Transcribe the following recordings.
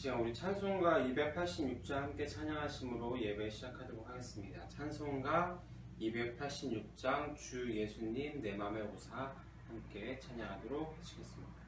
시간 우리 찬송가 286장 함께 찬양하심으로 예배 시작하도록 하겠습니다. 찬송가 286장 주 예수님 내 맘에 오사 함께 찬양하도록 하시겠습니다.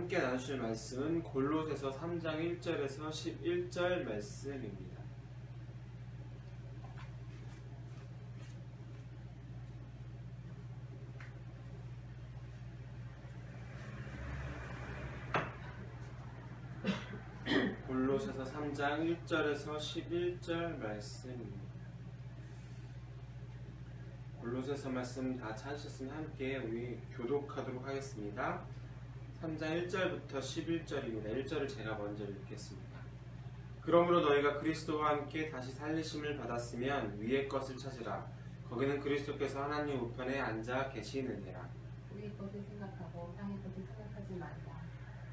함께 나누실 말씀은 골로새서 3장 1절에서 11절 말씀입니다. 골로새서 3장 1절에서 11절 말씀입니다. 골로새서 말씀 다 찾으셨으면 함께 우리 교독하도록 하겠습니다. 3장 1절부터 11절입니다. 1절을 제가 먼저 읽겠습니다. 그러므로 너희가 그리스도와 함께 다시 살리심을 받았으면 위의 것을 찾으라. 거기는 그리스도께서 하나님 우편에 앉아 계시느니라. 위의 것을 생각하고 땅의 것을 생각하지 말라.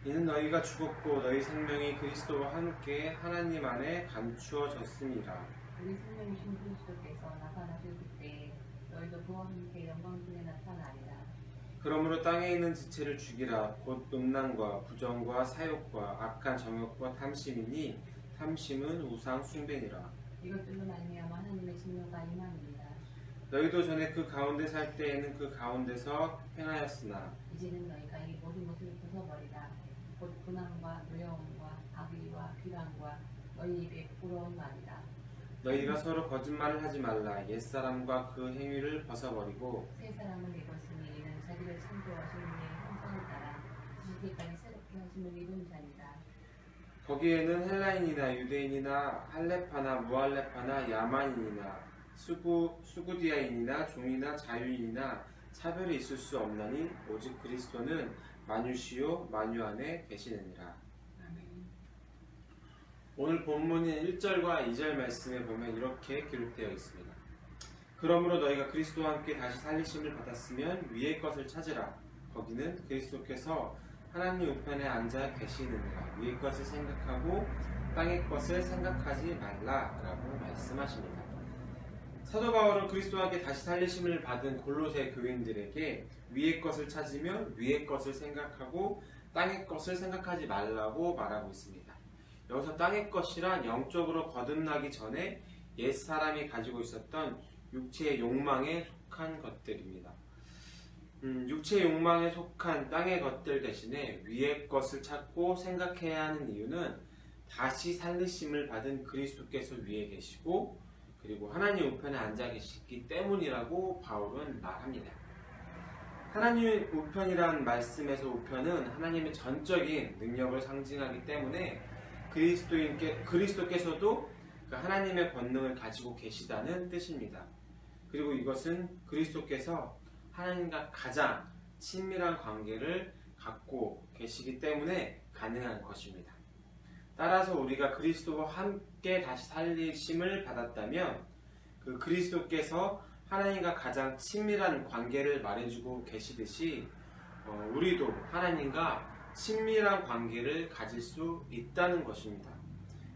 이는 너희가 죽었고 너희 생명이 그리스도와 함께 하나님 안에 감추어졌음이라. 우리 생명이신 그리스도께서 나타나실 그때 너희도 그와 함께 영광 중에 나타나리라. 그러므로 땅에 있는 지체를 죽이라. 곧 음란과 부정과 사욕과 악한 정욕과 탐심이니 탐심은 우상 숭배니라. 이것들로 말미암아 하나님의 진노가 임함이니라. 너희도 전에 그 가운데 살 때에는 그 가운데서 행하였으나 이제는 너희가 이 모든 것을 벗어버리라. 곧 분함과 노여움과 악의와 비방과 너희 입에 부러운 말이라. 너희가 서로 거짓말을 하지 말라. 옛사람과 그 행위를 벗어버리고 새 사람을 입었으니 이는 자기를 창조하신 이의 형상을 따라 지식에까지 새롭게 하심을 입은 자니라. 거기에는 헬라인이나 유대인이나 할레파나 무할레파나 야만인이나 수구디아인이나 종이나 자유인이나 차별이 있을 수 없나니 오직 그리스도는 만유시요 만유 안에 계시느니라. 오늘 본문인 1절과 2절 말씀에 보면 이렇게 기록되어 있습니다. 그러므로 너희가 그리스도와 함께 다시 살리심을 받았으면 위의 것을 찾으라. 거기는 그리스도께서 하나님 우편에 앉아 계시느니라. 위의 것을 생각하고 땅의 것을 생각하지 말라라고 말씀하십니다. 사도 바울은 그리스도와 함께 다시 살리심을 받은 골로새 교인들에게 위의 것을 찾으면 위의 것을 생각하고 땅의 것을 생각하지 말라고 말하고 있습니다. 여기서 땅의 것이란 영적으로 거듭나기 전에 옛사람이 가지고 있었던 육체의 욕망에 속한 것들입니다. 육체의 욕망에 속한 땅의 것들 대신에 위의 것을 찾고 생각해야 하는 이유는 다시 살리심을 받은 그리스도께서 위에 계시고 그리고 하나님 우편에 앉아 계시기 때문이라고 바울은 말합니다. 하나님 우편이란 말씀에서 우편은 하나님의 전적인 능력을 상징하기 때문에 그리스도께서도 하나님의 권능을 가지고 계시다는 뜻입니다. 그리고 이것은 그리스도께서 하나님과 가장 친밀한 관계를 갖고 계시기 때문에 가능한 것입니다. 따라서 우리가 그리스도와 함께 다시 살리심을 받았다면 그 그리스도께서 하나님과 가장 친밀한 관계를 말해주고 계시듯이 우리도 하나님과 친밀한 관계를 가질 수 있다는 것입니다.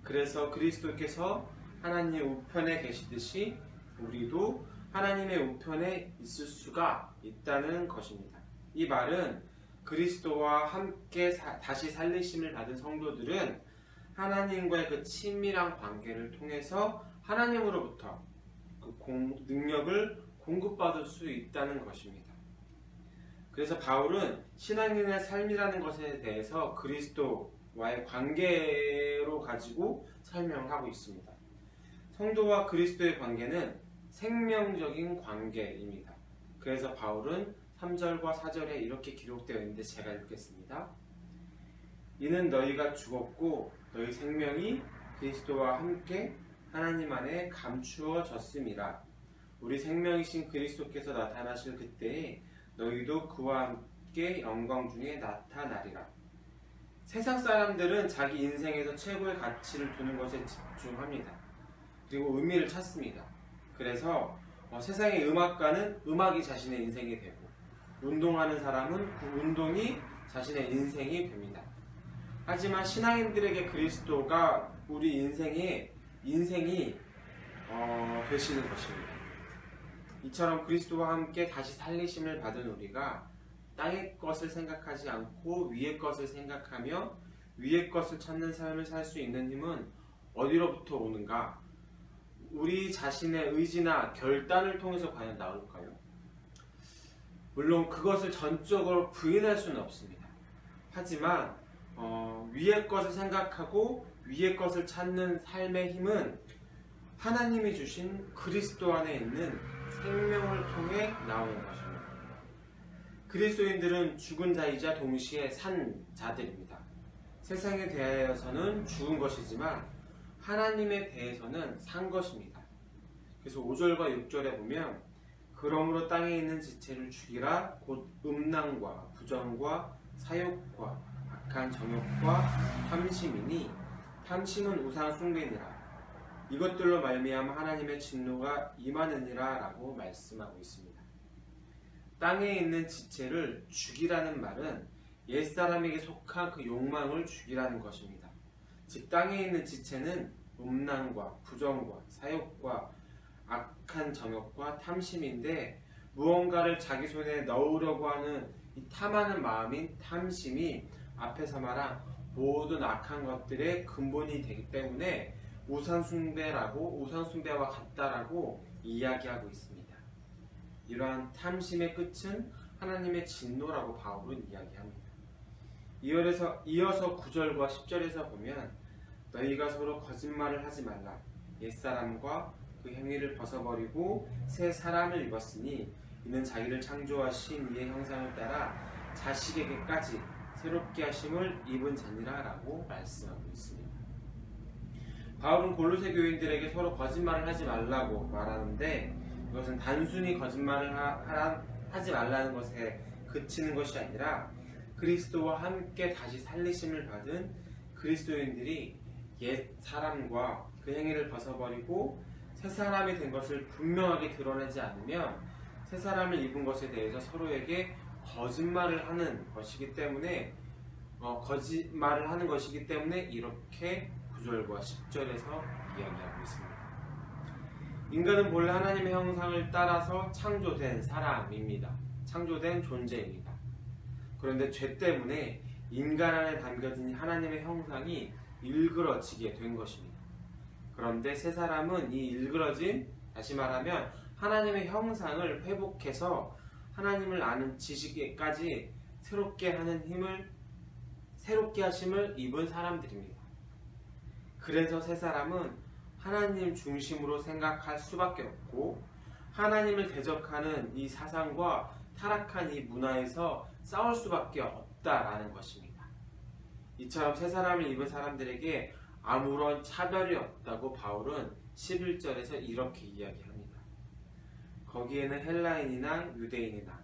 그래서 그리스도께서 하나님 우편에 계시듯이 우리도 하나님의 우편에 있을 수가 있다는 것입니다. 이 말은 그리스도와 함께 다시 살리심을 받은 성도들은 하나님과의 그 친밀한 관계를 통해서 하나님으로부터 그 능력을 공급받을 수 있다는 것입니다. 그래서 바울은 신앙인의 삶이라는 것에 대해서 그리스도와의 관계로 가지고 설명하고 있습니다. 성도와 그리스도의 관계는 생명적인 관계입니다. 그래서 바울은 3절과 4절에 이렇게 기록되어 있는데 제가 읽겠습니다. 이는 너희가 죽었고 너희 생명이 그리스도와 함께 하나님 안에 감추어졌음이라. 우리 생명이신 그리스도께서 나타나실 그때에 너희도 그와 함께 영광 중에 나타나리라. 세상 사람들은 자기 인생에서 최고의 가치를 두는 것에 집중합니다. 그리고 의미를 찾습니다. 그래서 세상의 음악가는 음악이 자신의 인생이 되고 운동하는 사람은 그 운동이 자신의 인생이 됩니다. 하지만 신앙인들에게 그리스도가 우리 인생이 되시는 것입니다. 이처럼 그리스도와 함께 다시 살리심을 받은 우리가 땅의 것을 생각하지 않고 위의 것을 생각하며 위의 것을 찾는 삶을 살 수 있는 힘은 어디로부터 오는가? 우리 자신의 의지나 결단을 통해서 과연 나올까요? 물론 그것을 전적으로 부인할 수는 없습니다. 하지만 위의 것을 생각하고 위의 것을 찾는 삶의 힘은 하나님이 주신 그리스도 안에 있는 생명을 통해 나오는 것입니다. 그리스도인들은 죽은 자이자 동시에 산 자들입니다. 세상에 대하여서는 죽은 것이지만 하나님에 대해서는 산 것입니다. 그래서 5절과 6절에 보면 그러므로 땅에 있는 지체를 죽이라. 곧 음란과 부정과 사욕과 악한 정욕과 탐심이니 탐심은 우상 숭배니라. 이것들로 말미암아 하나님의 진노가 임하느니라 라고 말씀하고 있습니다. 땅에 있는 지체를 죽이라는 말은 옛사람에게 속한 그 욕망을 죽이라는 것입니다. 즉 땅에 있는 지체는 음란과 부정과 사욕과 악한 정욕과 탐심인데, 무언가를 자기 손에 넣으려고 하는 이 탐하는 마음인 탐심이 앞에서 말한 모든 악한 것들의 근본이 되기 때문에 우상숭배와 같다라고 이야기하고 있습니다. 이러한 탐심의 끝은 하나님의 진노라고 바울은 이야기합니다. 이어서 9절과 10절에서 보면 너희가 서로 거짓말을 하지 말라. 옛사람과 그 행위를 벗어버리고 새 사람을 입었으니 이는 자기를 창조하신 이의 형상을 따라 자식에게까지 새롭게 하심을 입은 자니라 라고 말씀하고 있습니다. 바울은 골로새 교인들에게 서로 거짓말을 하지 말라고 말하는데, 이것은 단순히 거짓말을 하지 말라는 것에 그치는 것이 아니라 그리스도와 함께 다시 살리심을 받은 그리스도인들이 옛 사람과 그 행위를 벗어버리고 새 사람이 된 것을 분명하게 드러내지 않으면 새 사람을 입은 것에 대해서 서로에게 거짓말을 하는 것이기 때문에 이렇게 9절과 10절에서 이야기하고 있습니다. 인간은 본래 하나님의 형상을 따라서 창조된 사람입니다. 창조된 존재입니다. 그런데 죄 때문에 인간 안에 담겨진 하나님의 형상이 일그러지게 된 것입니다. 그런데 새 사람은 이 일그러진, 다시 말하면 하나님의 형상을 회복해서 하나님을 아는 지식에까지 새롭게 하심을 입은 사람들입니다. 그래서 새 사람은 하나님 중심으로 생각할 수밖에 없고, 하나님을 대적하는 이 사상과 타락한 이 문화에서 싸울 수밖에 없다라는 것입니다. 이처럼 새 사람을 입은 사람들에게 아무런 차별이 없다고 바울은 11절에서 이렇게 이야기합니다. 거기에는 헬라인이나 유대인이나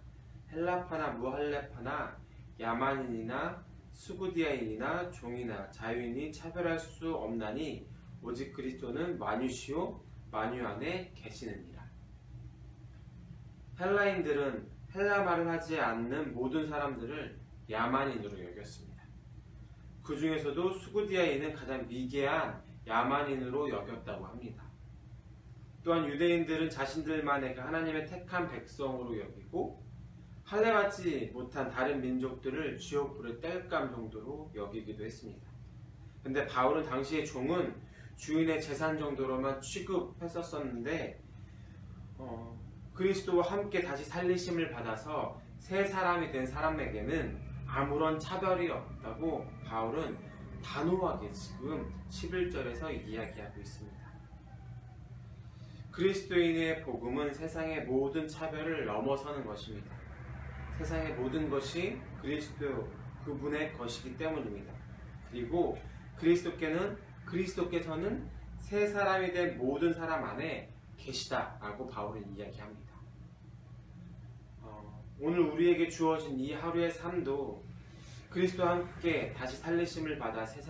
헬라파나 무할레파나 야만인이나 수구디아인이나 종이나 자유인이 차별할 수 없나니 오직 그리스도는 만유시요 만유 안에 계시느니라. 헬라인들은 헬라 말을 하지 않는 모든 사람들을 야만인으로 여겼습니다. 그 중에서도 수구디아인은 가장 미개한 야만인으로 여겼다고 합니다. 또한 유대인들은 자신들만의 그 하나님의 택한 백성으로 여기고, 할례받지 못한 다른 민족들을 지옥불에 뗄감 정도로 여기기도 했습니다. 근데 바울은 당시의 종은 주인의 재산 정도로만 취급했었는데, 그리스도와 함께 다시 살리심을 받아서 새 사람이 된 사람에게는 아무런 차별이 없다고 바울은 단호하게 지금 11절에서 이야기하고 있습니다. 그리스도인의 복음은 세상의 모든 차별을 넘어서는 것입니다. 세상의 모든 것이 그리스도 그분의 것이기 때문입니다. 그리고 그리스도께서는 새 사람이 된 모든 사람 안에 계시다라고 바울은 이야기합니다. 오늘 우리에게 주어진 이 하루의 삶도 그리스도와 함께 다시 살리심을 받아 새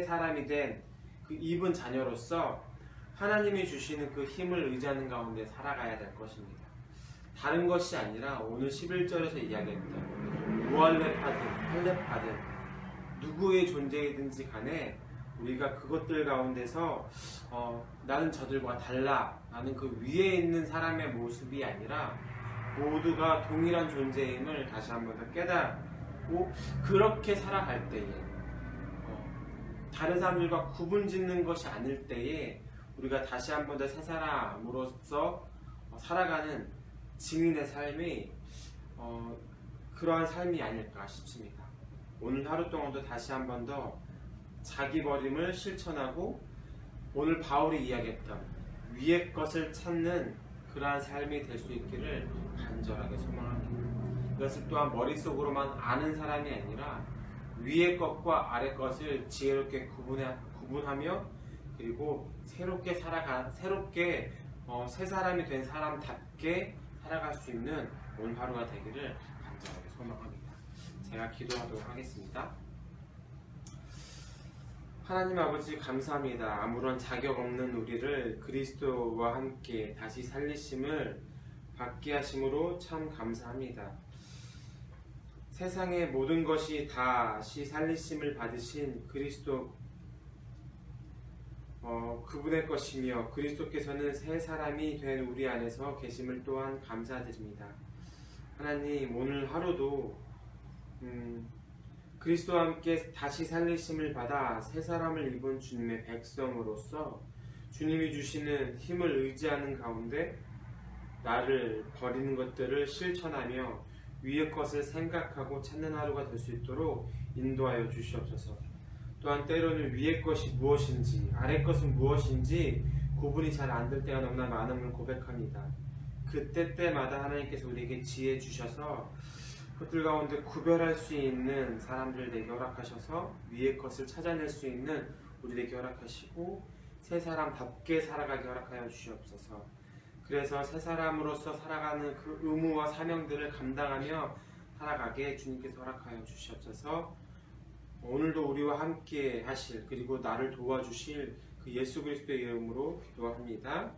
사람이 된 그 입은 자녀로서 하나님이 주시는 그 힘을 의지하는 가운데 살아가야 될 것입니다. 다른 것이 아니라 오늘 11절에서 이야기했던 무할레파든 할레파든 누구의 존재이든지 간에 우리가 그것들 가운데서 나는 저들과 달라, 나는 그 위에 있는 사람의 모습이 아니라 모두가 동일한 존재임을 다시 한 번 더 깨닫고, 그렇게 살아갈 때에 다른 사람들과 구분 짓는 것이 아닐 때에 우리가 다시 한 번 더 새 사람으로서 살아가는 증인의 삶이 그러한 삶이 아닐까 싶습니다. 오늘 하루 동안도 다시 한 번 더 자기 버림을 실천하고 오늘 바울이 이야기했던 위의 것을 찾는 그러한 삶이 될 수 있기를 간절하게 소망합니다. 이것을 또한 머릿속으로만 아는 사람이 아니라 위의 것과 아래 것을 지혜롭게 구분하며, 그리고 새롭게 새 사람이 된 사람답게 살아갈 수 있는 오늘 하루가 되기를 간절하게 소망합니다. 제가 기도하도록 하겠습니다. 하나님 아버지 감사합니다. 아무런 자격 없는 우리를 그리스도와 함께 다시 살리심을 받게 하심으로 참 감사합니다. 세상의 모든 것이 다시 살리심을 받으신 그리스도 그분의 것이며 그리스도께서는 새 사람이 된 우리 안에서 계심을 또한 감사드립니다. 하나님 오늘 하루도 그리스도와 함께 다시 살리심을 받아 새 사람을 입은 주님의 백성으로서 주님이 주시는 힘을 의지하는 가운데 나를 버리는 것들을 실천하며 위의 것을 생각하고 찾는 하루가 될 수 있도록 인도하여 주시옵소서. 또한 때로는 위의 것이 무엇인지 아래 것은 무엇인지 구분이 잘 안 될 때가 너무나 많음을 고백합니다. 그때때마다 하나님께서 우리에게 지혜 주셔서 그들 가운데 구별할 수 있는 사람들을 내게 허락하셔서 위의 것을 찾아낼 수 있는 우리에게 허락하시고 새 사람답게 살아가게 허락하여 주시옵소서. 그래서 새 사람으로서 살아가는 그 의무와 사명들을 감당하며 살아가게 주님께서 허락하여 주시옵소서. 오늘도 우리와 함께 하실 그리고 나를 도와주실 그 예수 그리스도의 이름으로 기도합니다.